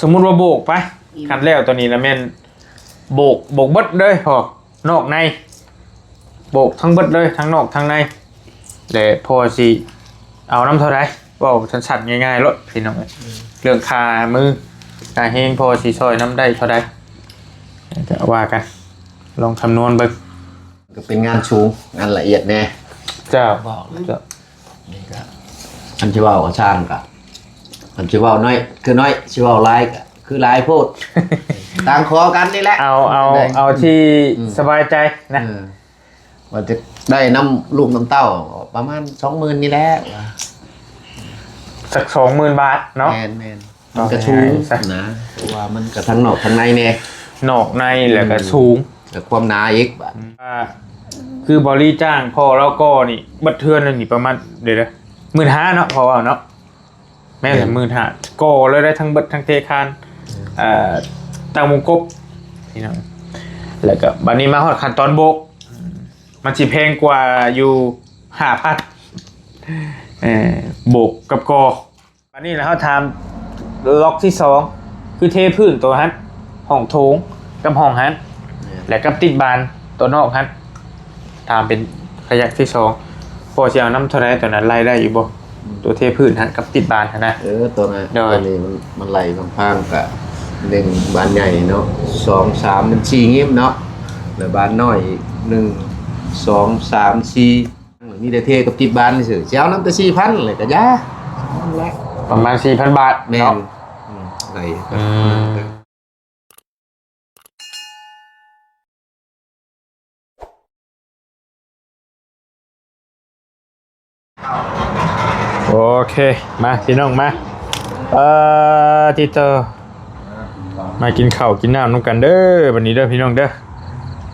สมมุติว่าโบกไปคันแล้วตัวนี้แล้วแม่นโบกเบิดเลยพอนอกในโบกทั้งเบิดเลยทั้งนอกทั้งในแต่พอสิเอาน้ำเท่าไรว่าชัดๆง่ายๆรถพี่น้องเรื่องคามือคาเฮงพอสิซอยน้ำได้เท่าไรจะว่ากันลองคำนวณเบิ่งก็เป็นงานชูงานละเอียดแน่เจ้านี่ก็อันที่ว่าก็ช่างกะอันที่ว่าน้อยคือน้อยที่ว่าลายก็คือลายโพดต่างขอกันนี่แหละเอาที่สบายใจนะว่าจะได้น้ำลูกน้ำเต้าประมาณ 20,000นี่แหละสัก 20,000 บาทเนาะแม่นมันก็ชูนะว่ามันก็ทั้งนอกทั้งในแน่นอกในแล้วก็สูงแต่ความหนาอีกคือบริจ้างพอแล้วก็นี่บัดเทือนนี่ประมาณเดี๋ยวนะ15,000เนาะพอเอาเนาะแม่แต่15,000ก็เลยได้ทั้งบัดทั้งเทคานตั้งวงกบนี่นะแล้วก็บัดนี้มาฮอดขั้นตอนโบกมันสิแพงกว่าอยู่ 5,000โบกกับกอบัดนี้แล้วเฮาทำล็อกที่2คือเทพื้นตัวฮั่นห้องโถงกับห้องฮั่นแล้วก็ติดบานตัวนอกฮั่นทำเป็นระยะที่2พอสิเอาน้ำเท่าไรตัวนั้นไล่ได้อยู่บ่ตัวเทพื้นฮั่นกับติดบานหั่นนะตัวนี้มันไหลพังๆก็1บานใหญ่เนาะ2 3มัน4งิ้มเนาะแล้วบานน้อย1 2 3 4มีแต่เทกับติดบานซื่อสิเอาน้ำแต่ 4,000เลยก็ยาประมาณ 4,000 บาทแม่นไหลโอเคมาพี่น้องมาทีเตอร์มากินข้าวกินน้ำน้ำกันเด้อวันนี้เด้อพี่น้องเด้อ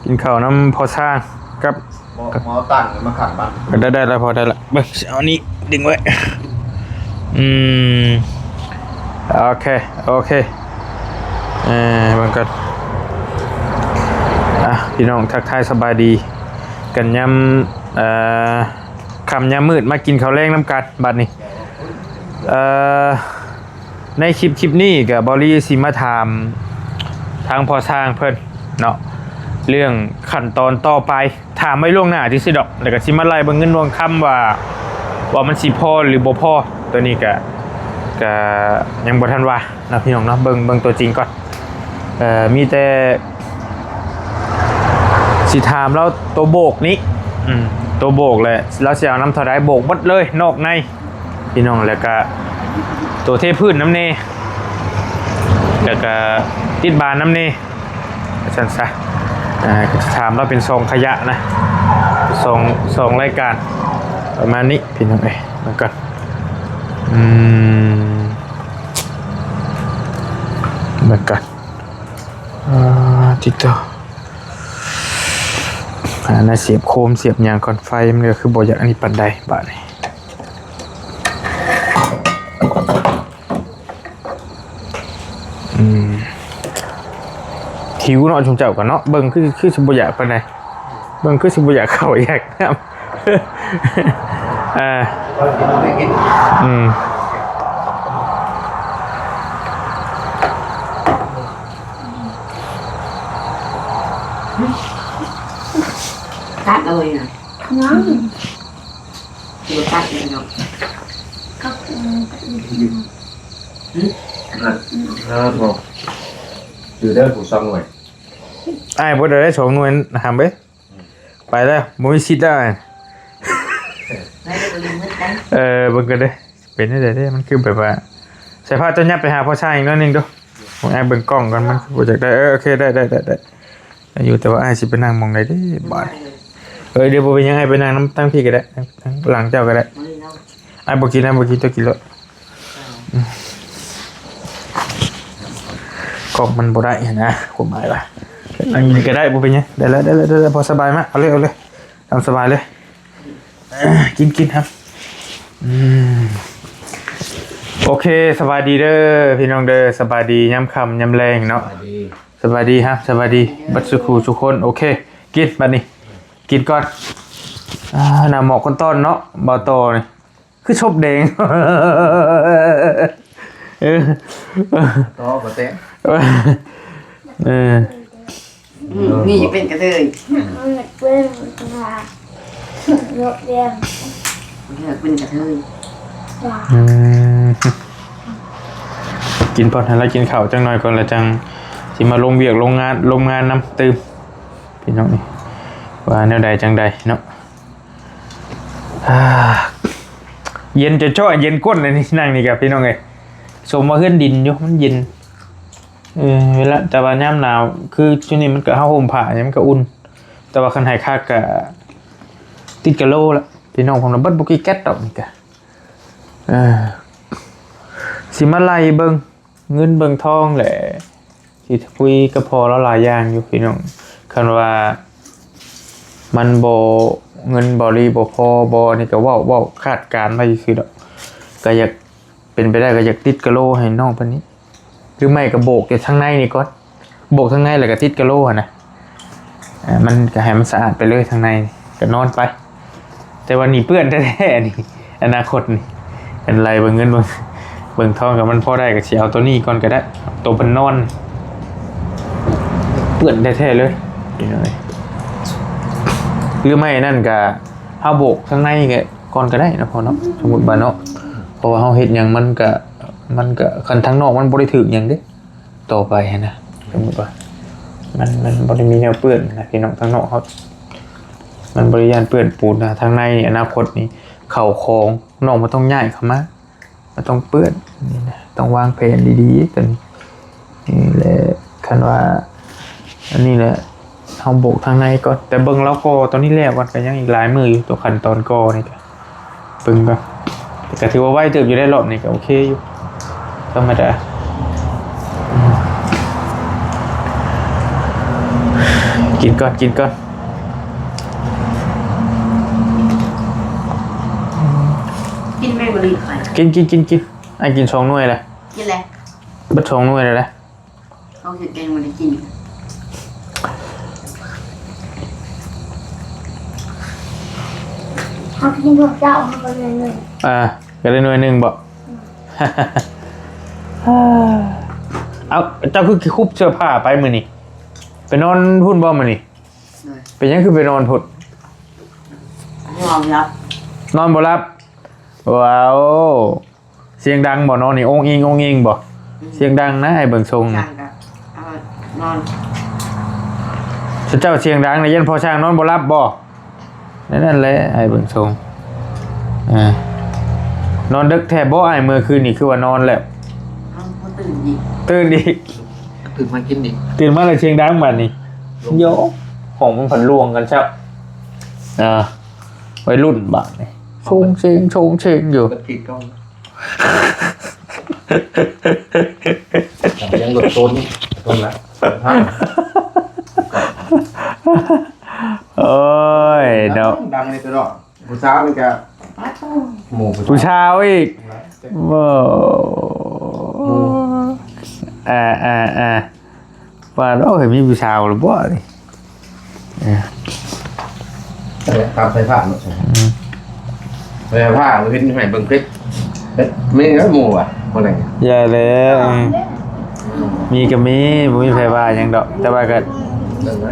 กินข้าวน้ำพอสร้างกับหมอตั้งมาขัดบ้างได้แล้วพอได้ละเบิ่งเอานี้ดึงไว้โอเคมันก็พี่น้องทักทายสบายดีกันยำคำยำมืดมากินข้าวแรงน้ำกันบัดนี้ในคลิปนี้กับบอลลี่ซิมาถามทางพอสร้างเพิ่นเนาะเรื่องขั้นตอนต่อไปถามไม่ล่วงหน้าที่สิดอกแต่ก็ซิมาไล่เบิ่งเงินรวมคำว่ามันสิพอหรือบ่พอตัวนี้ก็ยังบ่ทันว่านะพี่น้องเนาะเบิ่งตัวจริงก่อนมีแต่สิถามแล้วตัวโบกนี้ตัวโบกเลยแล้วสิเอาน้ำเท่าไรโบกหมดเลยนอกในพี่น้องแล้วก็ตัวเทพื้นน้ำเนแล้วก็ติดบานน้ำเนฉันซะถามเราเป็นซองขยะนะซองรายการประมาณนี้พี่น้องมันก็มันก็ติดต่อน่าเสียบโคมเสียบยางก่อนไฟมันก็คือบ่อยากอันนี้ปันใดบาดนี้หิวเนาะชมเจ้ากันเนาะเบิ่งคือสิบ่อยากปานใดเบิ่งคือสิบ่อยากเข้าอยากน้ำตัดเลยนะน้องดูตัดเลยเนาะบอกอยู่ได้ผู้ซองหน่อยบ่ได้2 หน่วยทำเบ้ไปแล้วบ่มีสิทธิ์ได้เบิ่งกันเด้เป็นได้เด้มันคือแบบว่าใส่ผ้าเจ้ายับไปหาพ่อชายอีกนิดนึงดูผมเบิ่งกล้องก่อนมันบ่จักได้โอเคได้อยู่แต่ว่าอ้ายสิไปนั่งมองได้เด้บาดเดี๋ยวบ่เป็นยังไงไปนั่งน้ำตั้งพี่ก็ได้ทั้งหลังเจ้าก็ได้อ้ายบ่กินตัวกินแล้วกล้องมันบ่ได้นะผมหมายว่านั่งนี่ก็ได้บ่เป็นยังได้แล้วพอสบายมากเอาเลยตามสบายเลยกินครับโอเคสบายดีเด้อพี่น้องเด้อสบายดีย้ำคำย้ำแรงเนาะสบายดีครับสบายดีบัดสุขทุกคนโอเคกินบัดนี้กินก่อนหน้าหมอกคนต้นเนาะบ่โตนี่คือชบแดง เออ ต่อก็เตะ เออ นี่จะเป็นกระเทย มันเป็นว่าโรงเรียน เป็นกระเทย ว่า อืมกินพอทันแล้วกินข้าวจังหน่อยก่อนแล้วจังสิมาลงเวียกโรงงานนำตื่มพี่น้องนี่ว่าแนวใดจังใดเนาะเย็นจะช่อเย็นก้นเลยนี่นั่งนี่กับพี่น้องเอ้ยสมว่าขึ้นดินอยู่มันเย็นเวลาแต่ว่าย่ำหนาวคือช่วงนี้มันก็ห้าห่มผ้าเนี่ยมันก็อุ่นแต่ว่าคันไห้ค่ากะติดกะโลละพี่น้องผมน่ะเบิดบุกี้แก๊สดอกนี่กะสิมาไล่เบิ่งเงินเบิ่งทองแหละสิคุยก็พอแล้วหลายอย่างอยู่พี่น้องคันว่ามันบ่เงินบ่รีบ่พอบ่นี่ก็เว้าคาดการณ์ไว้คือดอกก็อยากเป็นไปได้ก็อยากติดกะโลให้น้องเพิ่นนี้คือไม่ก็โบกแต่ทางในนี่ก่อนโบกทางในแล้วก็ติดกะโลหั่นน่ะมันก็ให้มันสะอาดไปเลยทางในก็นอนไปแต่ว่านี่เปื้อนแท้ๆนี่อนาคตนี่เป็นไรเบิ่งเงินเบิ่งทองกับมันพอได้ก็สิเอาตัวนี้ก่อนก็ได้ตัวเพิ่นนอนเปื้อนแท้ๆเลยนี่หน่อยหรือไม่นั่นก็เฮาโบกข้างในก็ก่อนก็ได้นะพ่อเนาะสมมุติว่าเนาะเพราะว่าเฮาเฮ็ดหยังมันก็คันทางนอกมันบ่ได้ถึกหยังเด้ต่อไปนะสมมุติว่ามันบ่ได้มีแนวเปื้อนนะพี่น้องทางนอกเขามันบริยานเปื้อนปูนนะทางในอนาคตนี้เข่าคองน้องมันต้องย้ายเข้ามามันต้องเปื้อนนี่นะต้องวางแผนดีๆกันนี่แหละคันว่าอันนี้แหละเอาโบกทางในก่อนแต่เบิ่งแล้วก็ตอนนี้แล้วมันก็ยังอีกหลายมืออยู่ตัวขั้นตอนก่อนี่ก็เบิ่งก่อนแต่ก็ถือว่าไวเติบอยู่ได้รอบนี่ก็โอเคอยู่ธรรมดากินก่อนกินแม่งบริใคร กินไอ้กิน2 หน่วยแหละ กินอะไร บัด2 หน่วยเลยนะ เขาเห็ดแกงมันได้กิน เขากินพวกเจ้าเขาเป็นหนึ่ง ก็ได้หน่วยหนึ่งบ่ เอาเจ้าคือคุบเสื้อผ้าไปมื้อนี้ไปนอนพุ่นบ่มื้อนี้ เลย เป็นยังคือไปนอนพุ่น ยอมรับ นอนบ่หลับว้าวเสียงดังบ่นอนนี่องอิงบ่เสียงดังนะไอ้เบิ่งทรง ช่า นะ งกับนอน เจ้าเสียงดังนะยันพอช่างนอนบ่หลับบ่นั่นแหละไอ้เบิ่งทรงนอนดึกแท้บ่ไอ้เมื่อคืนนี่คือว่านอนแล้ว เขาตื่นอีก ตื่นอีก ตื่นมากินอีก ตื่นมาเลยเสียงดังบัดนี้โยของมันผันลวงกันครับวัยรุ่นบัดนี่ชงเชงอยู่ ก็ติดกล้องยังหลุดโซนนี่ต้นละโอ้ยเนาะ ดังเลยตัวดอกผู้สาวมันก็หมู่ ผู้ชายอีกว้าวว่าเราเคยมีผู้ชายหรือเปล่านี่ ตามไฟผ้าเนาะไฟผ้าเราเห็นไหมเบิ่งคลิปไม่งั้นหมู่อ่ะคนไหน อย่าเลยมีก็มีบ่มีไผว่าหยังดอกแต่ว่าก็ เรื่องอะไร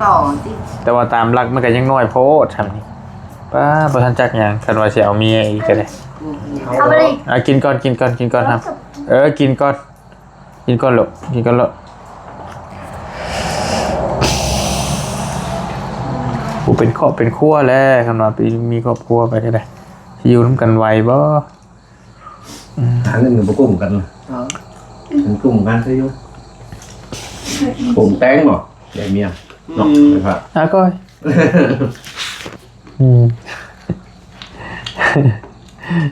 ต่อสิ แต่ว่าตามหลักมันก็ยังน้อยโพดทำนี่ป้าบ่ทันจักหยังคันว่าสิเอาเมียอีกก็ได้ เขาไม่ได้ กินก่อนครับกินก่อนลูกกูเป็นครอบเป็นครัวแล้วคันว่ามีครอบครัวไปก็ได้สิอยู่นํกันไหวบ่ หาเงินกับกลุ่มกันเป็นกลุ่มกันใช่ไหมกลุ่มแตงบ่ใหญ่เมียเนาะไฟผ้า ก้อย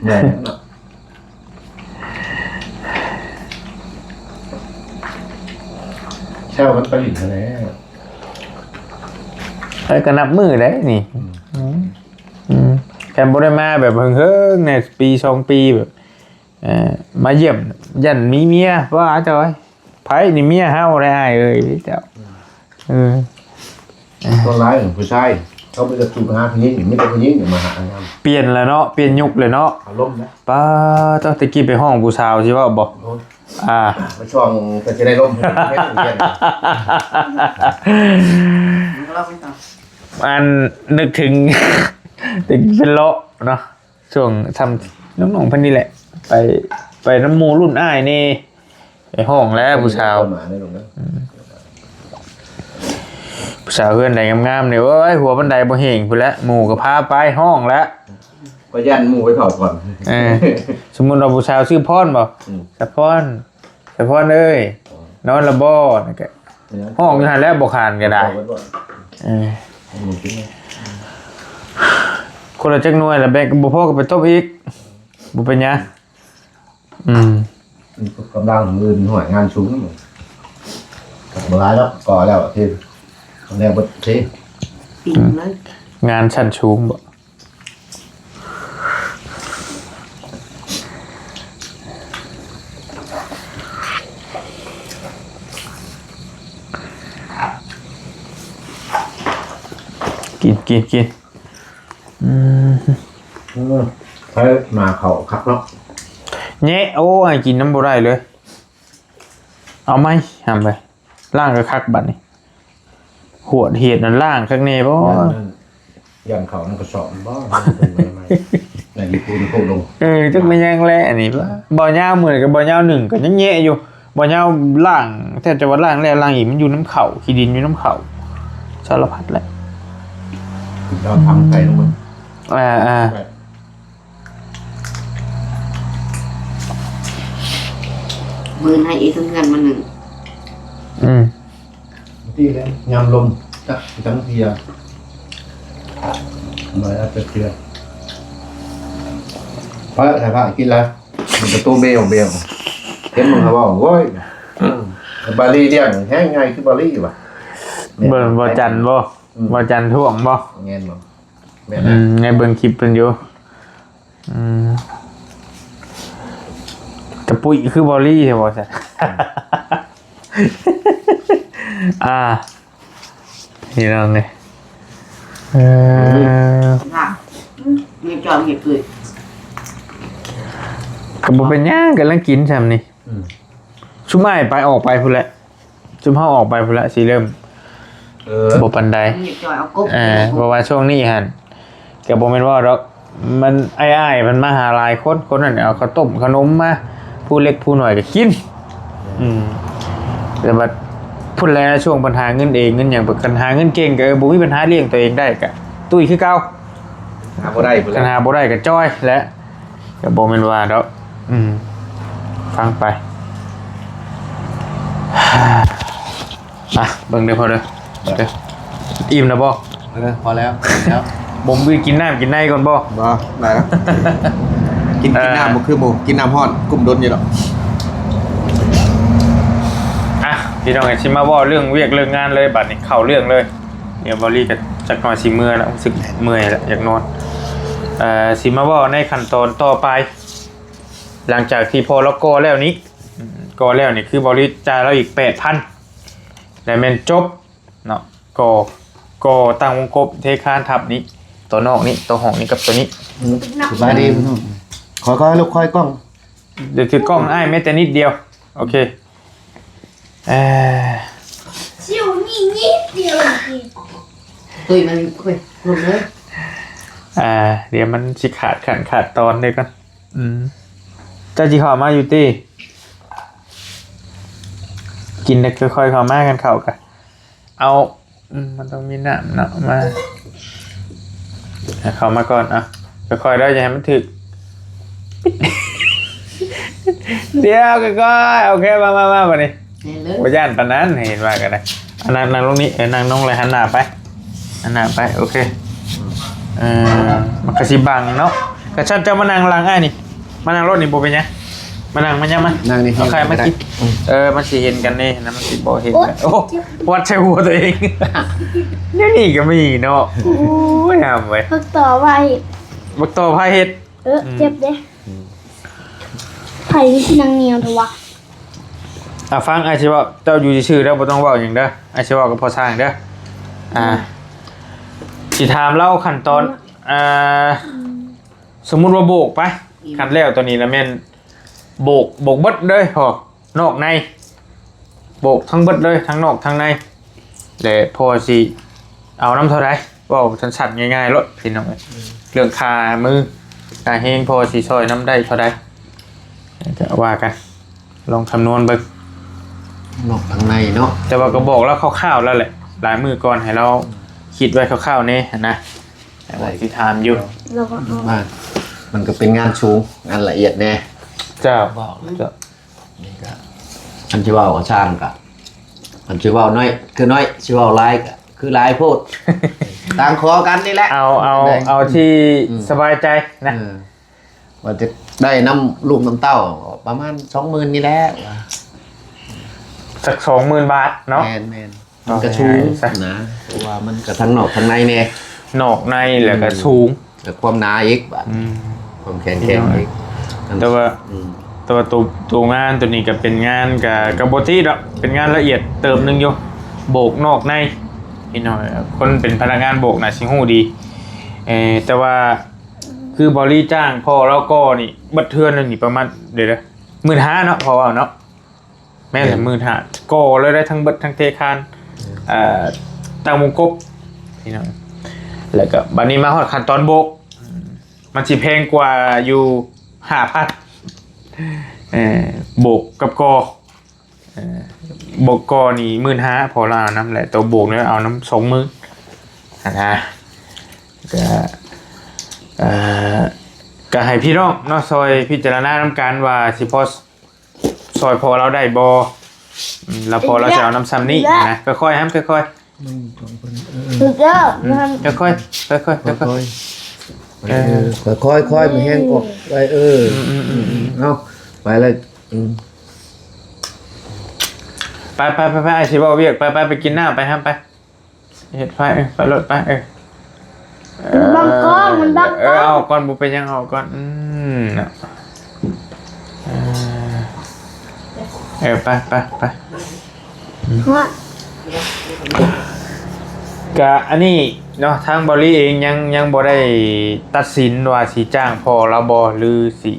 ใหญ่เนาะเช่ากันไปอีกแล้ว ก็นับมือได้นี่แค่บ่ได้มาแบบเฮิงๆในปี2 ปีแบบมาเยี่ยมยันมีเมียว่าจ้อยไผนี่เมียเฮาได้อ้ายเอ้ยเจ้าตัวร้ายของผู้ชาย เขาไปจะจูบหาผู้หญิงไม่เป็นผู้หญิงมาหางาน เปลี่ยนแล้วเนาะเปลี่ยนยุคเลยเนาะ อารมณ์นะ ป้าต้องตะกี้ไปห้องผู้สาวสิว่าบ่อ่า มาช่วงก็จะได้ร่มให้ผู้เรียน เราไปต่อ อันนึกถึง ถึงเป็นเลาะเนาะช่วงทำน้องๆเพิ่นนี่แหละ ไปน้ำหมูรุ่นอ้ายนี่ไปห้องแล้วผู้สาว หมาได้ลงนะ ผู้สาวเพื่อนใดงามๆเนี่ยเว้ยหัวบันไดบ่เห็นพุ่นละหมู่ก็พาไปห้องแล้ว ก็ยันหมูไว้ถอดก่อน สมมุติเราผู้สาวชื่อพรบ่สะพรเอ้ยนอนละบ่นั่นก็ห้องอยู่หั่นแล้วบ่คานก็ได้คนละจักหน่วยแล้วแบ่งบ่พอก็ไปตบอีกบ่เป็นหยังกำลังมือหน่วยงานสูงกับเวลาแล้วก่อแล้วที่แนวบทที่ ปิ่งเลย งานชั้นสูงบ่กินให้มาเขาคักเนาะ แnhะโอ้ยกินน้ำบ่ได้เลยเอาไหมทำไปล่างก็คักบัดนี่หัวเห็ดนั่นล่างข้างในบ่ ยันเขานั่นก็สอนบ้าในญี่ปุ่นโคลง จักไม่ยังแลอันนี้บ่ยาวมื้อกับบ่ยาวหนึ่งก็ยังแยะอยู่บ่ยาวล่างแทบจะว่าล่างแล้วล่างอีกมันอยู่น้ำเข่าขี้ดินอยู่น้ำเข่าสารพัดแหละ เราทำไปลงมัน มือให้อีกทั้งกันมาหนึ่ง ที่แล้วยำลมตั้งเทียมาแล้วจะเทียพระถ่ายพระกินแล้วมันจะตู้เบลเห็นมึงเขาบอกโว้ยบาลีเดียงแห้งไงคือบาลีป่ะ เบิ่งบ่จันบ่จันท่วงบ่ เงี้ยบ่ ไงเบิ่งคลิปเพิ่นอยู่ตะปุยคือบอลลี่ใช่บ่ซะนี่น้องนี่ค่ะมีจอมเห็ดเกิด ก็บ่เป็นหยังกำลังกินซ้ำนี่ชุมอ้ายไปออกไปพุ่นแหละชุมเฮาออกไปพุ่นละสิเริ่มบ่ปานใด มีจอยเอากุ๊บ เพราะว่าช่วงนี้หั่นก็บ่แม่นว่าดอกมันอ้ายๆมันมาหาหลายคนนั้นเอาข้าวต้มขนมมาผู้เล็กผู้น้อยก็กินแต่ว่าพุ่นแล้วช่วงปัญหาเงินเองเงินหยังปัญหาเงินเก่งก็บ่มีปัญหาเลี้ยงตัวเองได้ก็ตุ้ยคือเก่า หาบ่ได้พุ่น ปัญหาบ่ได้ก็จ้อยและก็บ่แม่นว่าดอกฟังไปเบิ่งเด้อพอเด้ออิ่มแล้วบ่ พอแล้วแล้ว บ่มีกินน้ำกินในก่อนบ่ บ่ได้แล้วกินน้ำบ่คือหมูกินน้ำฮ้อนกุ้มดนอยู่ดอก พี่น้องสิมาเว้าเรื่องเวียกเรื่องงานเลยบัดนี้เข้าเรื่องเลยเดี๋ยวบอลี่ก็จักหน่อยสิเมื่อยแล้วรู้สึกเมื่อยแล้วอยากนอนสิมาเว้าในขั้นตอนต่อไปหลังจากที่พอเราก่อแล้วนี้ก่อแล้วนี่คือบอลี่จ่ายเราอีก 8,000 แล้วแม่นจบเนาะก่อตั้งวงกบเทคานทับนี้ตัวนอกนี้ตัวห้องนี้กับตัวนี้ สบายดีขอลูกค่อยกล้อง เดี๋ยวถือกล้องอ้ายแม้แต่นิดเดียวโอเคชิวนี่นิดเดียวจริง ตุ้ยมันคุยรวมเลย เดี๋ยวมันสิขาดตอนเลยกันเจ้าจีขอมาอยู่ตีกินเด็กค่อยๆขอมากันเข่ากันเอามันต้องมีน้ำเนาะมาเข้ามาก่อนค่อยๆได้จะให้มันถึก เดี๋ยวก็โอเคมาวันนี้ เนี่ยเลย ว่าย่านปานนั้นเห็นว่ากันนะนั่งลงนี้นั่งลงเลยหันหน้าไปโอเคมันกระชิบังเนาะกระชันจะมานั่งหลังนี่มานั่งรถนี่โบเป็นไงมานั่งมันยังมั้ย นั่งนี่ โอเคมากินมันสิเห็นกันนี่นะมันสิบ่เห็นกันโอ้วัดใช้หัวตัวเองนี่ก็มีเนาะโอ้ยหามไว้ พักต่อไป บักต่อพาเฮ็ด เจ็บเด้ไผ่ที่นางเนียวเถอะวะ ฟังไอ้ชิว่าเจ้าอยู่ชื่อแล้วบ่ต้องเว้าหยังเด้อไอ้ชิว่าก็พอสร้างเด้อ สิถามเล่าขั้นตอนสมมุติว่าโบกไปขั้นแล้วตัวนี้แล้วแม่นโบกเบิดเลยพอนอกในโบกทั้งเบิดเลยทั้งนอกทั้งในแล้วพอสิเอาน้ำเท่าไรเว้าสั้นๆง่ายๆรถพี่น้องเรื่องค่ามือค่าแฮงพอสิช่วยน้ำได้เท่าใดจะว่ากันลองคำนวณเบิ่ง นอกทางในเนาะ แต่ว่าก็บอกแล้วคร่าวๆแล้วแหละหลายมือก่อนให้เราคิดไว้คร่าวๆนี่นะแต่ว่าที่ถามอยู่ เราก็เอา บ้านมันก็เป็นงานชูงานละเอียดแน่ เจ้า บอกเลยนี่ก็อันที่ว่าก็ช่างกะอันที่ว่าน้อยคือน้อยที่ว่าหลายก็คือหลายโพด ต่างขอกันนี่แหละ เอาที่สบายใจนะ ว่าจะได้น้ำลูกน้ำเต้าประมาณ 20,000นี่แหละ สัก 20,000 บาทเนาะ แมนมันก็ชูนะเพราะว่ามันก็ทั้งนอกทั้งในเนี่ย นอกในแล้วก็สูง แต่ความหนาอีกแบบความแข็งอีก แต่ว่าตัวงานตัวนี้ก็เป็นงานกับบที่ดอกเป็นงานละเอียดเติมนึงอยู่โบกนอกในพี่น้อยคนเป็นพนักงานโบกน่ะสิฮู้ดีแต่ว่าคือบริจ้างพอแล้วก็นี่บัดเทือนนึงนี่ประมาณเดี๋ยวนะ15,000เนาะพอเอาเนาะแม่น15,000ก็เลยได้ทั้งเบิดทั้งเทคานตั้งวงกบพี่น้องแล้วก็บัดนี้มาฮอดขั้นตอนโบกมันสิแพงกว่าอยู่ 5,000โบกกับกอโบกกอนี่15,000พอละน้ำแหละตัวโบกเนี่ยเอาน้ำ20,000นะก็ให้พี่น้องเนาะซอยพิจารณานำกันว่าสิพอซอยพอเราได้บ่แล้วพอเราจะเอาน้ำซ้ำนี้นะค่อยๆครับค่อยๆ สุดยอดมัน ค่อยๆค่อยๆค่อยๆ ค่อยมาแห้งออกไปเอาไปเลย ไปไอ้ชิบะเวียกไปกินหน้าไปไปเห็ดไฟไปรถไปมันบังกล้องมันบังกล้อง เอาก่อนบุไปยังเอาก่อนไปกะอันนี้เนาะทางบริเองยังบ่ได้ตัดสินว่าสิจ้างพอเราบ่หรือสิ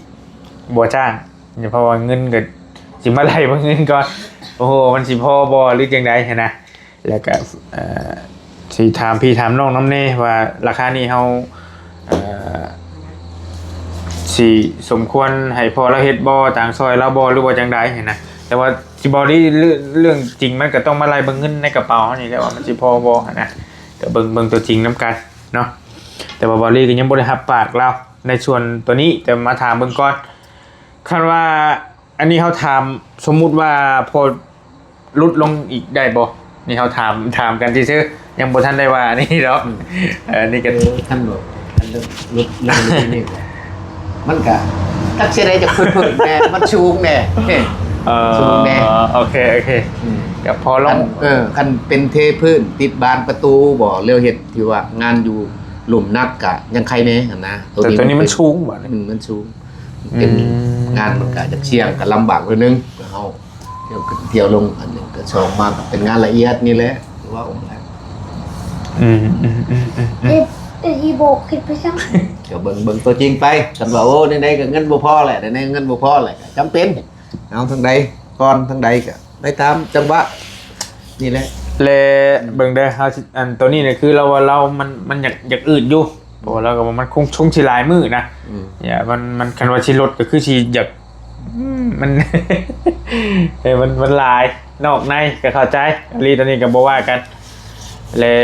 บ่จ้างเพราะว่าเงินก็สิมาไล่บ่เงินก่อนโอ้โหมันสิพอบ่หรือจังได๋นะแล้วก็สิถามพี่ถามน้องน้ำเน่ว่าราคานี้เฮาสิสมควรให้พอเราเฮ็ดบ่ต่างซอยเราบ่หรือว่าจังได๋นะแต่ว่าสิบ่ได้เรื่องจริงมันก็ต้องมาไล่เบิ่งเงินในกระเป๋านี่แหละว่ามันสิพอบ่นะก็เบิ่งตัวจริงนํกันเนาะแต่ว่าบอลลี่ก็ยังบ่ได้รับปากเราในส่วนตัวนี้แต่มาถามเบิ่งก่อนคาดว่าอันนี้เฮาถามสมมุติว่าพอลดลงอีกได้บ่นี่เฮาถามกันซื่อๆยังบ่ทันได้ว่านี่ดอกนี่ก็ ท่านบอกท่านลดเรื่องนี้มันก็ตักเสียได้จะเพิ่มแน่มันชูงแน่ชูงแน่ โอเคก็พอลง คันเป็นเทพื้นติดบานประตูบ่เร็วเฮ็ดที่ว่างานอยู่หลุมนักกะยังใครแน่หั่นนะ แต่ตัวนี้มันสูงบ่ มันชูงเป็นงานมันก็จะเชี่ยงก็ลำบากนิดนึงเฮาเที่ยวลงอันนึงก็ชอบมากเป็นงานละเอียดนี่แหละหรือว่าองค์แรก อีโบกคิดไปซัก เดี๋ยวเบิ่งตัวจริงไปกันว่าโอ้ในก็เงินบ่พอแหละในเงินบ่พอแหละจำเป็นเอาทางใดก่อนทางใดก็ได้ตามจังหวะนี่แหละ เลยเบิ่งได้เฮาอันตัวนี้เนี่ยคือเรามันอยากอืดอยู่เพราะเราก็มันคงชงสิหลายมื้อนะอย่ามันคันว่าสิลดก็คือสิอยากมัน มันหลายนอกในก็เข้าใจรีตอนนี้ก็บ่ว่ากันเลย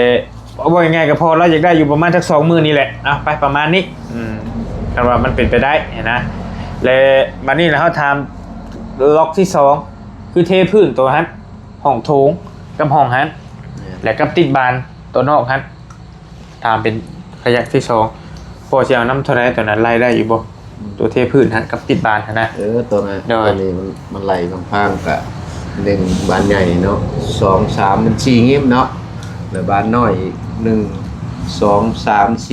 ว่ายังไงก็พอเราอยากได้อยู่ประมาณสัก2 มื้อนี่แหละไปประมาณนี้คันว่ามันเป็นไปได้เห็นนะเลยบัดนี้แล้วเฮาถามล็อกที่2คือเทพื้นตัวฮั่นห้องโถงกับห้องฮั่นและกับติดบานตัวนอกฮั่นถามเป็นขยักที่2พอสิเอาน้ำเท่าไหร่ตัวนั้นไล่ได้อยู่บ่ตัวเทพื้นฮั่นกับติดบานหั่นนะตัวนั้นตัวนี้มันไหลพังๆกับ1บานใหญ่เนาะ2 3มัน4งิ้มเนาะแล้วบานน้อย1 2 3 4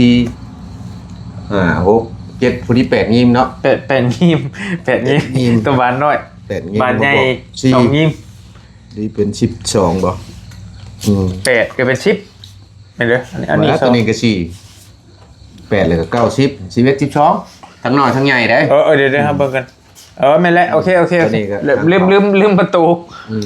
5 6 7ผู้ที่8งิ้มเนาะ8งิ้มตัวบานน้อย8งิ้ม บานใหญ่2งิ้มนี่เป็น12บ่8ก็เป็น10 ไม่เด้ออันนี้ แล้ว ส ตั อ ว ง นี้ก็8เลยก็90 11 12ทั้งน้อยทั้งใหญ่ได้ เดี๋ยวครับเบิ่งกันไม่นแหละโอเค ตัวนี้ก็ ลืมประตู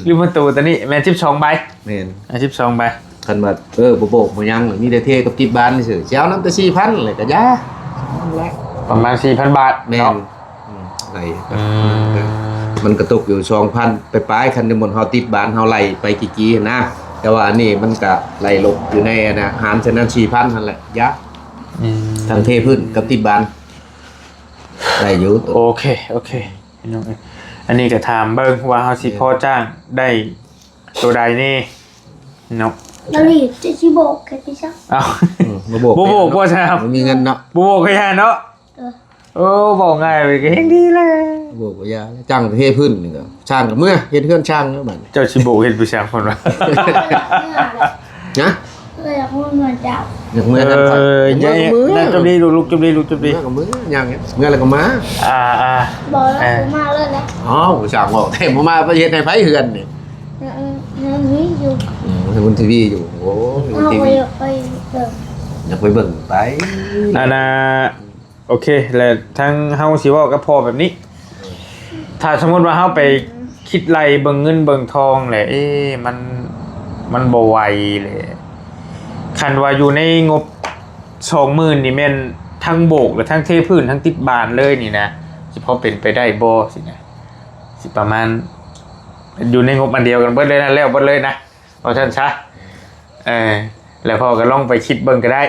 ลืมประตูตัวนี้แม่น12ใบ แม่น 12ใบ คันว่าบ่โบกบ่ยังมีแต่เทกับติดบ้านซื่อสิเอานำแต่ 4,000เลยก็ยา ประมาณ 4,000 บาท แม่น เนาะ ไหลมันกระตุกอยู่ 2,000 ไปปลายคันในบนเฮาติดบ้านเฮาไหลไปกี่ๆนะแต่ว่าอันนี้มันก็ไหลลบอยู่ในนะหารฉะนั้น 4,000 นั่นแหละยะทั้งเทพื้นกับติดบ้านได้อยู่ โอเคพี่น้องเอ้ยอันนี้ก็ถามเบิ่งว่าเฮาสิพอจ้างได้ตัวใดนี่เนาะ แล้วรีบจะชิโบกแกพี่ชัก เอ้า บ่โบก บ่โบกบ่ใช่ครับ บ่มีเงินเนาะ บ่โบกก็ยาเนาะ เออ โอ้บอกง่ายไปก็ยังดีเลย บ่โบกบ่ยาจ้างเทพื้นนี่ก็ช่างกับเมื่อเฮ็ดเฮือนช่างแล้วบัด เจ้าชิโบเฮ็ดผู้ชายคนว่า นะ เลยอยากพูดเหมือนเจ้า อยากเมื่อกันก่อน อย่า เมื่อ นั่นจบดีลูกจบดี เมื่อกับเมื่อย่างเงี้ยเมื่อแล้วก็มา บอกแล้วผมมาเลยนะ อ๋อผู้ช่างบอกเต็มมาประเทศในไผเฮือนนี่ นี่อยู่ เห็นบนทีวีอยู่โอ้ยบน เอา ที ไป วี ไปเดิม อยากไปเบิ่งไป โอเคแล้วทั้งเฮาสิเว้ากับพ่อแบบนี้ ถ้าสมมุติว่าเฮาไปคิดไล่เบิ่งเงินเบิ่งทองแหละมันบ่ไหวเลยคันว่าอยู่ในงบ 20,000นี่แม่นทั้งโบกและทั้งเทพื้นทั้งติดบานเลยนี่นะสิพอเป็นไปได้บ่สินะสิประมาณอยู่ในงบอันเดียวกันเบิดเลยนะแล้วเบิดเลยนะเอาซั่นซะแล้วพ่อก็ลองไปคิดเบิ่งก็ได้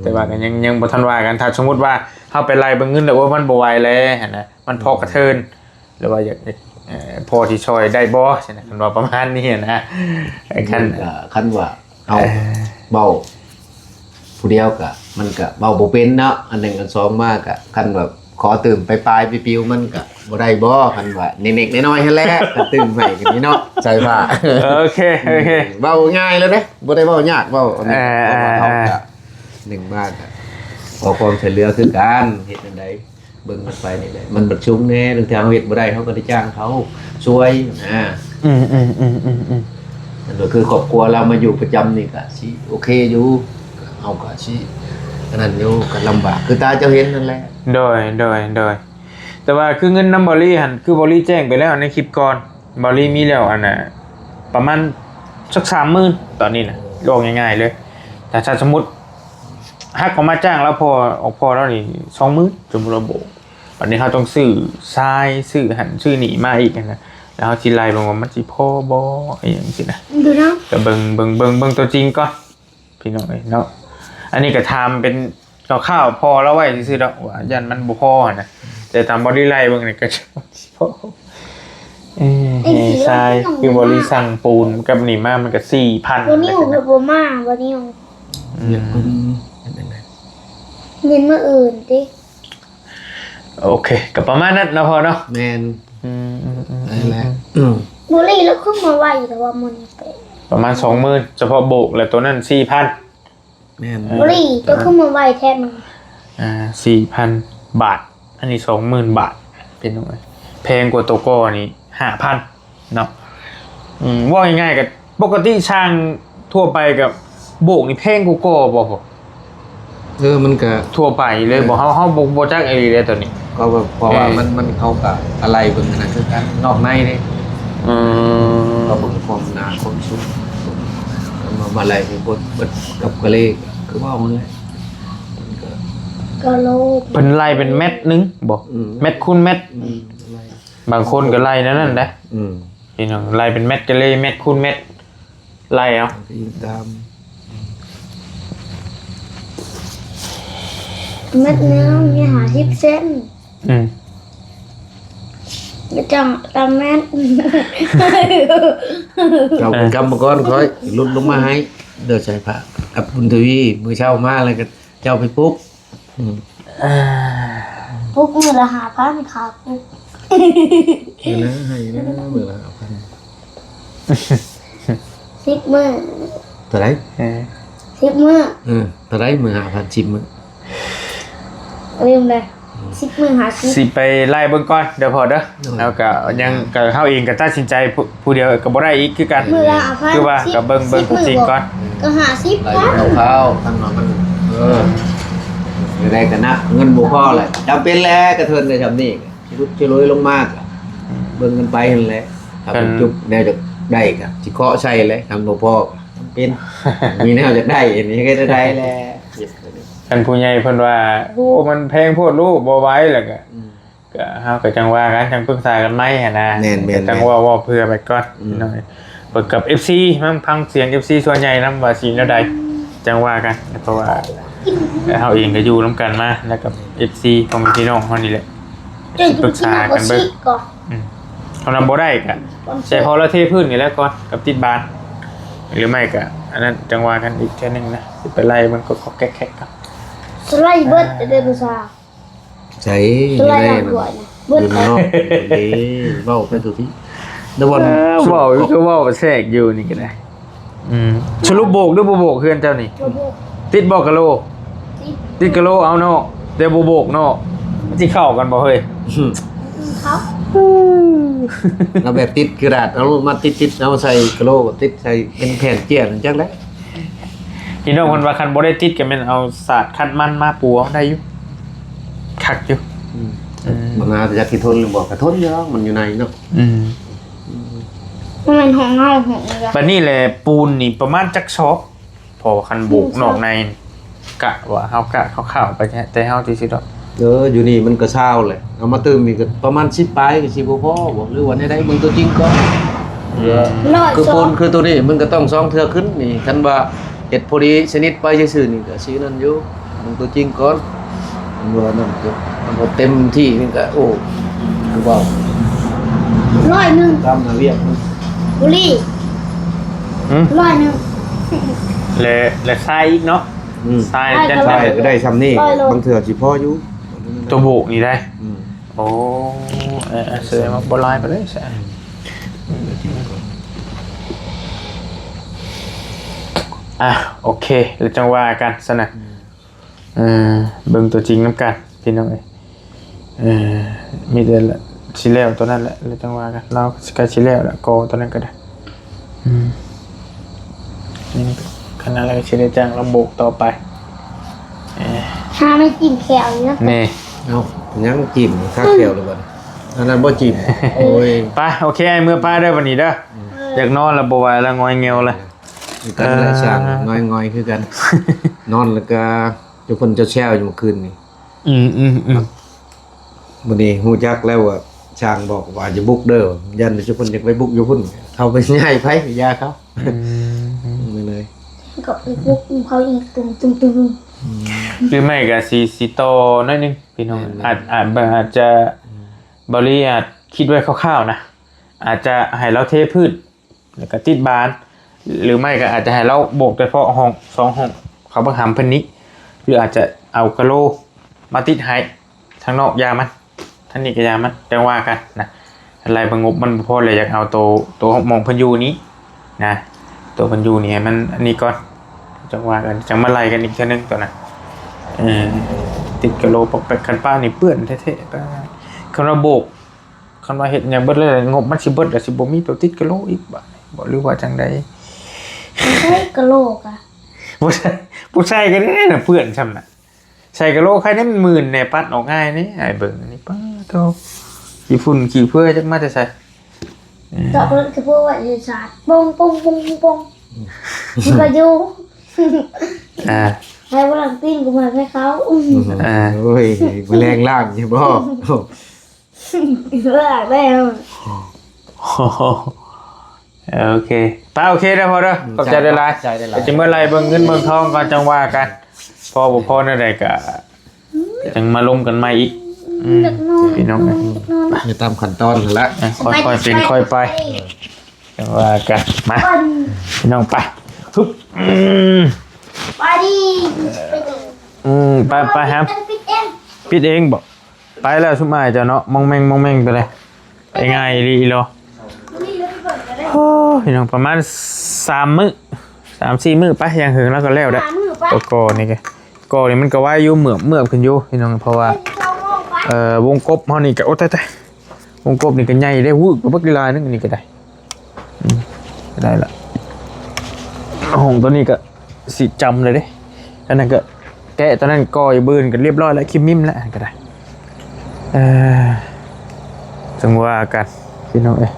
แต่ว่าก็ยังบ่ทันว่ากันถ้าสมมุติว่าเฮาไปไล่เบิ่งเงินแล้วว่ามันบ่ไหวแล้วหั่นนะมันพอกระเทินหรือว่าอยากพอที่ช่วยได้บ่ใช่นะคันว่าประมาณนี้นะคันว่าเอาเบาผู้เดียวก็มันก็เบาบ่เป็นเนาะอันหนึ่งอันสองมากก็คันแบบขอตื่มไปปลายไปปิวมันก็บ่ได้บ่คันว่าเน็กๆน้อยๆหั่นแหละก็ตื่มให้กันนี่เนาะใส่ผ้า โอเคเบาง่ายเลยเด้บ่ได้เบายากเบาอันนี้เฮาก็หนึ่งมากก็ขอความช่วยเหลือคือกันเฮ็ดจังได๋เบิ่งมันไปนี่แหละมันบัดชุมแน่ถึงถ้าเฮาเฮ็ดบ่ได้เฮาก็ได้จ้างเขาช่วยนะ นั่นก็คือครอบครัวเรามาอยู่ประจำนี่ก็สิโอเคอยู่เอาก็สิอันนั้นอยู่ก็ลำบากคือตาเจ้าเห็นนั่นแหละ โดยแต่ว่าคือเงินน้ำบอลลี่หันคือบอลลี่แจ้งไปแล้วในคลิปก่อนบอลลี่มีแล้วอันน่ะประมาณสัก30,000ตอนนี้นะลงง่ายๆเลยแต่ถ้าสมมติฮักเขามาจ้างแล้วพอแล้วนี่20,000สมมุติเราโบกวันนี้เขาต้องซื้อทรายซื้อหันซื้อหนีมาอีกนะแล้วเขาสิไล่ลงว่ามันสิพอบ่อย่างสินะ ดูนะ ก็เบิ่งตัวจริงก่อนพี่น้องเอ้ยเนาะอันนี้ก็ทำเป็นข้าวพอแล้วไว้ซื่อๆดอกว่ายันมันบ่พอนะแต่ตามบอดี้ไลน์เบิ่งนี่ก็พอใช่คือบริสั่งปูนกับนี่มามันก็ 4,000 วันนี้ผมกับผมมาวันนี้ผม อยากเพิ่นเป็นจังได๋ เงินเมื่ออื่นดิ โอเคก็ประมาณนั้นเนาะพอเนาะ แม่นนั่นแหละ บุหรี่แล้วขึ้นมาไหวแต่ว่ามันไป ประมาณ 20,000เฉพาะโบกแล้วตัวนั้น 4,000 แม่น บุหรี่จะขึ้นมาไหวแทนมัน 4,000 บาทอันนี้ 20,000 บาทเป็นยังไงแพงกว่าตัวก้อนี่ 5,000 เนาะว่าง่ายๆกับปกติช่างทั่วไปกับโบกนี่แพงกว่าก้อบ่พอ มันก็ ทั่วไปเลยบ่เฮาบ่จักไอ้เลยตัวนี้ ก็แบบเพราะว่ามันเขาก็อะไรเบิ่งอันนั้นคือกันนอกในเด้ก็เบิ่งความหนาความสูงมันมาอะไรที่บ่กับกะเลคือว่ามันเลยมันก็ ก็โลภ เพิ่นไล่เป็นเม็ดนึงบ่เม็ดคูณเม็ดบางคนก็ไล่นั่นนะพี่น้องไล่เป็นเม็ดก็เลยเม็ดคูณเม็ดไล่เอา ก็ยิงตาม เม็ดเนื้อมีหา10 เซนจะจังตามแม่น เราเป็นกรรมกรค่อยลุดลงมาให้เดี๋ยวใส่ผ้าอับบุญทวีมื้อเช้ามาแล้วก็เจ้าไปปุ๊บ ปุ๊กมือละ5,000ค่ะปุ๊ก นะให้นะมื้อละพัน 10 มื้อ เท่าไหร่ 10 มื้อ เท่าไหร่มื้อ5,000 10มื้อ ลืมเลย10 มื้อหา10 สิไปไล่เบิ่งก่อนเดี๋ยวพอเด้อแล้วก็ยังก็เฮาเองก็ตัดสินใจผู้เดียวก็บ่ได้อีกคือกัน มื้อละ5,000 คือว่าก็เบิ่งตัวจริงก่อน ก ก็50 ไหล ครับ เข้าทางนอนมันได้กันนะเงินบ่พอแหละจำเป็นแล้วกระเทินได้ทำนี่รุดจะลุยลงมากเบิ่งกันไปนั่นแหละถ้าเป็นจุกแนวจะได้ก็สิเคาะใส่เลยทำบ่พอจำเป็นมีแนวจะได้อันนี้ก็จะได้แล้ว กันผู้ใหญ่เพิ่นว่าโอ้มันแพงโพดลูกบ่ไหวแล้วก็เฮาก็จังว่ากันจังปรึกษากันไหมหั่นนะจังว่าเพื่อไปก่อนพี่น้องเปิดกับ FC มันพังเสียง FC ส่วนใหญ่นำว่าสิแนวใดจังว่ากันเพราะว่าเฮาเองก็อยู่นํกันมาแล้วกับ FC ของพี่น้องเฮานี่แหละ เดี๋ยว ปรึกษากันเบิ่ง ก่อน เอานำบ่ได้ก็ใช้พอละเทพื้นนี่แหล้วก่อนกับติดบานหรือไม่ก็อันนั้นจังว่ากันอีกเทื่อนึงนะสิไปไล่มันก็แก๊กๆครับ สไลด์เบิดเด้อผู้ชาย ใช้ สไลด์ ได้ หลัง มัน หัวนะเบิด อยู่นอกนี่เว้าไปตัวที่ดบอน เว้าก็เว้าแทรกอยู่นี่ก็ได้สรุปโบกหรือบ่โบกเฮือนเจ้านี่ บ่บ่ ติดบ่กะโล ติด ติดกะโลเอาเนาะแต่บ่โบกเนาะมันสิเข้ากันบ่เฮ้ย เขา เราแบบติดกระดาษเอามาติดเอาใส่กระโหลกติดใส่เป็นแผ่นเจียนจังได๋ พี่น้องเพิ่นว่าคันบ่ได้ติดก็แม่นเอาสาดคัดมันมาปูเอาได้อยู่คักอยู่ บางนาจะกี่ทนหรือบอกกระทนอยู่แล้วมันอยู่ในเนาะ มันเป็นของเฮาของนี่ บัดนี้แหละปูนนี่ประมาณจักซอกพอคันบุกนอกในกะว่าเฮากะคร่าวๆไปแต่เฮาสิดอก อยู่นี่มันก็เช้าเลยเอามาเติมอีกก็ประมาณ10ปลายก็สิบ่พอบอกหรือว่าได้มึงตัวจริงก่อน ร้อย คือ สอ ปู ง นคือตัวนี้มันก็ต้อง2เทื่อขึ้นนี่คันว่าเฮ็ดพอดีชนิดไปซื่อๆนี่ก็สินั่นอยู่มึงตัวจริงก่อนมันว่านั่นก็มันบ่เต็มที่นี่ก็โอ้คือว่า ร้อยหนึ่ง ตามหน้าเวียกมัน บุรี หืม ร้อยหนึ่ง และทรายอีกเนาะทรายจัง ใช่ ได๋ ก็ได้ซ้ำนี่บางเทื่อสิพออยู่ ตัวบุกนี่ได้ อืม โอ้แสดงว่าบ่ลายไปเลยซะโอเคแล้วจังว่ากันซะนะเบิ่งตัวจริงนำกันพี่น้องมีแต่ละสิแล้วตัวนั้นแหละแล้วจังว่ากันเราก็สิแล้วละโกตัวนั้นก็ได้นี่ขนาดเราสิได้จ้างลำโบกต่อไป ถ้าไม่กินแขวเยอะ นี่ เอายังจิ้มคักแก้วเลยบ่อันนั้นบ่จิ้มโอ้ย ไปโอเคไอ้เมื่อป้าได้วันนี้เด้ออยากนอนแล้วบ่ไหวแล้วงอยเงียวเลย กันหลายช่างงอยๆคือกัน นอนแล้วก็ทุกคนจะแช่วอยู่เมื่อคืนนี่ มื้อนี้ฮู้จักแล้วว่าช่างบอกว่าจะบุกเด้อยันทุกคนอยากไปบุกอยู่พุ่นเข้าไปย้ายไผยาเขาไม่เลย ก็ไปพวกเขาอีกตุ้ม หรือไม่ก็สีโตน้อยนึงพี่น้องอาจจะบริอาจคิดไว้คร่าวๆนะอาจจะให้เราเทพืชแล้วก็ติดบานหรือไม่ก็อาจจะให้เราโบกเฉพาะห้อง2ห้องเขาบังคับเพิ่นนี้หรืออาจจะเอากะโลมาติดให้ทางนอกยามันท่านนี้ก็ยามันจังว่ากันนะอะไรบางงบมันบ่พอเลยอยากเอาตัวมองเพิ่นอยู่นี้นะตัวเพิ่นอยู่นี่ให้มันอันนี้ก่อนจังว่ากันจังมาไล่กันอีกเทื่อนึงตัวน่ะติดกะโลปอกแปกคันป้านี่เปื้อนแท้ๆป้าคันว่าโบกคันว่าเฮ็ดหยังเบิดเลยงบมันสิเบิดแล้วสิบ่มีตัวติดกะโลอีกบ่หรือว่าจังได๋ ๆใช่กะโหลกอ่ะ บ่ใช่ก็ได้น่ะเปื้อนซ้ำน่ะใส่กะโลใครได้มันหมื่นแน่ปัดออกง่ายนี่ไอ้เบิ่งอันนี้ป้าโธ่ขี้ฝุ่นขี้เพื่อจักมาแต่ใส่ จอดรถคือพวกว่าจะสาดปงมันก็อยู่ ให้ว่าหลังตีนกูมาให้เขา โอ้ยแมลงล่างใช่บ่ เลิกได้แล้ว โอเคป้าโอเคแล้วพอเด้อขอบใจได้หลายจะเมื่อไรเบิ่งเงินเบิ่งทองก็จังว่ากันพอบ่พอนั่นได้ก็จังมาลงกันใหม่อีกพี่น้อง ตามขั้นตอนนั่นละ ค่อยๆเป็นค่อยไปจังว่ากันมาพี่น้องไปทุบ ไปดิ ไปครับปิดเองบอกไปแล้วสุดท้ายเจ้าเนาะมองแม่งไปเลยไปง่ายดีเหรอพี่น้องประมาณ3 มื้อ 3-4 มื้อไปยังหึงแล้วก็แล้วได้ก็นี่นี่มันก็ว่าอยู่เหมือบขึ้นอยู่พี่น้องเพราะว่าวงกบเฮานี่ก็โอ้ตายวงกบนี่ก็ใหญ่ได้วู้ก็บักลายนึงนี่ก็ได้ก็ได้ละห้องตัวนี้ก็ สิจำเลยเด้อันนั้นก็แกะตอนนั้นกอยบืนกันเรียบร้อยแล้วคิมมิมแล้วก็ได้จังว่ากันพี่น้องเอ้ย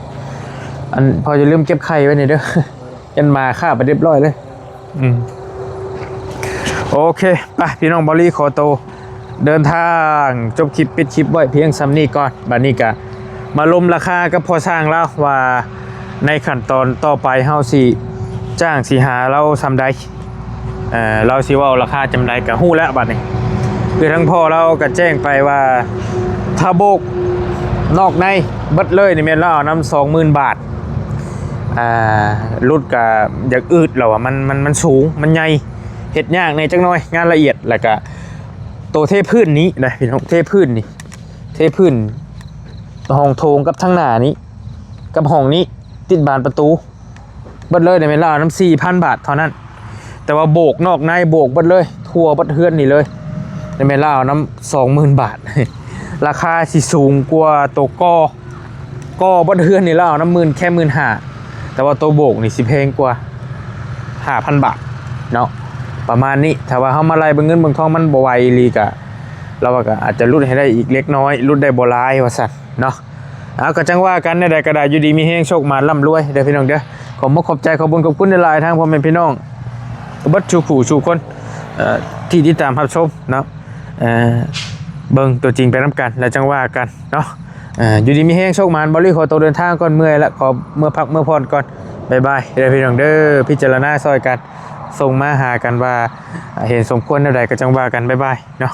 อันพอจะลืมเก็บไข่ไว้นี่เด้อยันมาฆ่าไปเรียบร้อยเลยโอเคไปพี่น้องบอลลี่ขอโตวเดินทางจบคลิปปิดคลิปไว้เพียงซ้ำนี้ก่อนบัดนี้ก็มาลมราคากับพอสร้างแล้วว่าในขั้นตอนต่อไปเฮาสิจ้างสิหาเราทำได้เราสิว่าราคาจำได้กับฮู้แล้วบัดนี้คือทั้งพ่อเราก็แจ้งไปว่าถ้าโบกนอกในเบิดเลยนี่แม่นเราเอานำ 20,000 บาทรุดกับอยากอืดเราอ่ะมันสูงมันใหญ่เฮ็ดยากในจังน้อยงานละเอียดแล้วก็ตัวเทพื้นนี้นะพี่น้องเทพื้นนี่เทพื้นห้องโถงกับทั้งหน้านี้กับห้องนี้ติดบานประตูเบิดเลยในเวลาน้ำ 4,000 บาทเท่านั้นแต่ว่าโบกนอกในโบกเบิดเลยทั่วเบิดเฮือนนี่เลยในเวลาน้ำ 20,000 บาท ราคาสิสูงกว่าตัวก็เบิดเฮือนนี่แล้วน้ำ10,000แค่ 15,000แต่ว่าตัวโบกนี่สิแพงกว่า 5,000 บาทเนาะประมาณนี้ถ้าว่าเฮามาไล่เบิ่งเงินเบิ่งทองมันบ่ไหวอีหลีก็เราก็อาจจะลุ้นให้ได้อีกเล็กน้อยลุ้นได้บ่หลายว่าซั่นเนาะเอาก็จังว่ากันใดๆก็ได้อยู่ดีมีแฮงโชคมาร่ำรวยเด้อพี่น้องเด้อขอบใจขอบคุณขอบคุณหลายๆทางพ่อแม่พี่น้องเบิดชูผู้ชูคนที่ติดตามรับชมเนาะเบิ่งตัวจริงไปนํกันแล้วจังว่ากันเนาะอยู่ดีมีแฮงโชคมาบ่รีขอตัวเดินทางก่อนเมื่อยแล้วขอเมื่อพักเมื่อพรก่อนบ๊ายบายเด้อพี่น้องเด้อพิจารณาซอยกันส่งมาหากันว่าเห็นสมควรเท่าใดก็จังว่ากันบ๊ายบายเนาะ